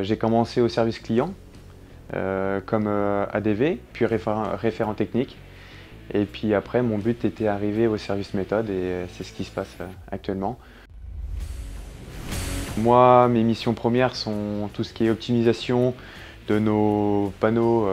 J'ai commencé au service client comme ADV, puis référent technique. Et puis après, mon but était d'arriver au service méthode et c'est ce qui se passe actuellement. Moi, mes missions premières sont tout ce qui est optimisation de nos panneaux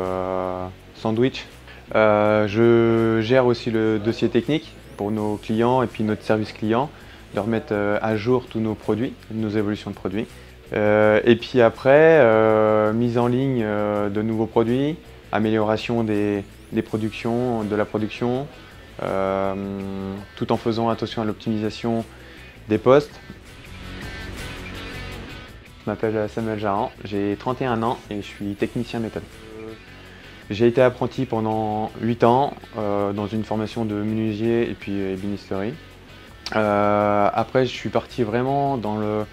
sandwich. Je gère aussi le dossier technique pour nos clients et puis notre service client, leur mettre à jour tous nos produits, nos évolutions de produits. Et puis après, mise en ligne de nouveaux produits, amélioration des productions, de la production, tout en faisant attention à l'optimisation des postes. Je m'appelle Samuel Jaran, j'ai 31 ans et je suis technicien méthode. J'ai été apprenti pendant 8 ans dans une formation de menuisier et puis ébénisterie. Après, je suis parti vraiment dans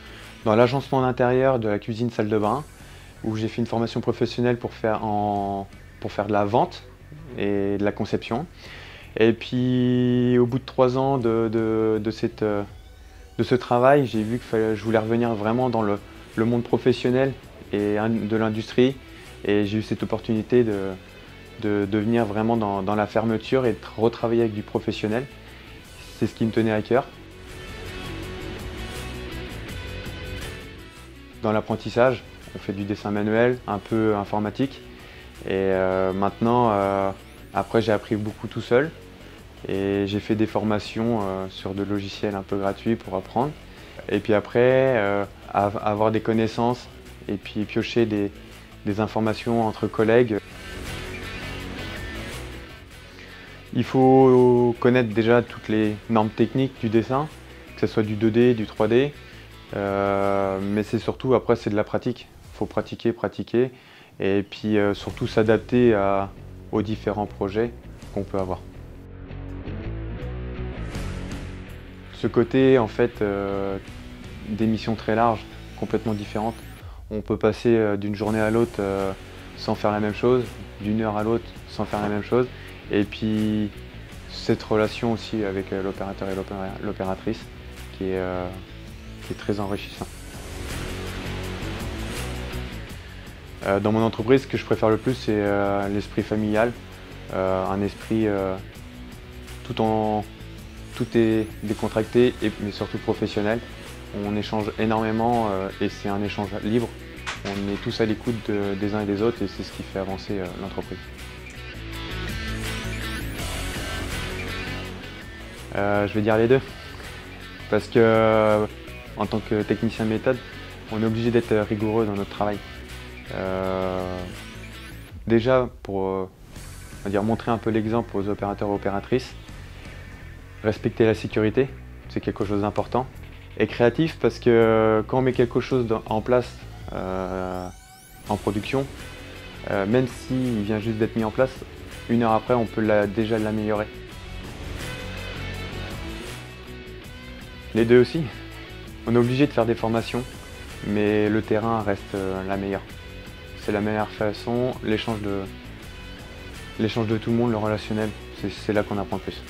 l'agencement d'intérieur de la cuisine salle de bain, où j'ai fait une formation professionnelle pour faire de la vente et de la conception. Et puis, au bout de 3 ans de ce travail, j'ai vu que je voulais revenir vraiment dans le monde professionnel et de l'industrie. Et j'ai eu cette opportunité de venir vraiment dans la fermeture et de retravailler avec du professionnel. C'est ce qui me tenait à cœur. Dans l'apprentissage, on fait du dessin manuel, un peu informatique. Et maintenant, après j'ai appris beaucoup tout seul. Et j'ai fait des formations sur de logiciels un peu gratuits pour apprendre. Et puis après, avoir des connaissances et puis piocher des informations entre collègues. Il faut connaître déjà toutes les normes techniques du dessin, que ce soit du 2D, du 3D. Mais c'est surtout, après, c'est de la pratique. Il faut pratiquer, pratiquer. Et puis surtout s'adapter aux différents projets qu'on peut avoir. Ce côté, en fait, des missions très larges, complètement différentes. On peut passer d'une journée à l'autre sans faire la même chose, d'une heure à l'autre sans faire la même chose. Et puis cette relation aussi avec l'opérateur et l'opératrice qui est très enrichissant. Dans mon entreprise, ce que je préfère le plus, c'est l'esprit familial, un esprit tout est décontracté mais surtout professionnel. On échange énormément et c'est un échange libre. On est tous à l'écoute des uns et des autres et c'est ce qui fait avancer l'entreprise. Je vais dire les deux. Parce que en tant que technicien méthode, on est obligé d'être rigoureux dans notre travail. Déjà pour on va dire, montrer un peu l'exemple aux opérateurs et opératrices, respecter la sécurité, c'est quelque chose d'important. Et créatif parce que quand on met quelque chose en place en production, même s'il vient juste d'être mis en place, une heure après on peut déjà l'améliorer. Les deux aussi. On est obligé de faire des formations, mais le terrain reste la meilleure. C'est la meilleure façon, l'échange de tout le monde, le relationnel, c'est là qu'on apprend le plus.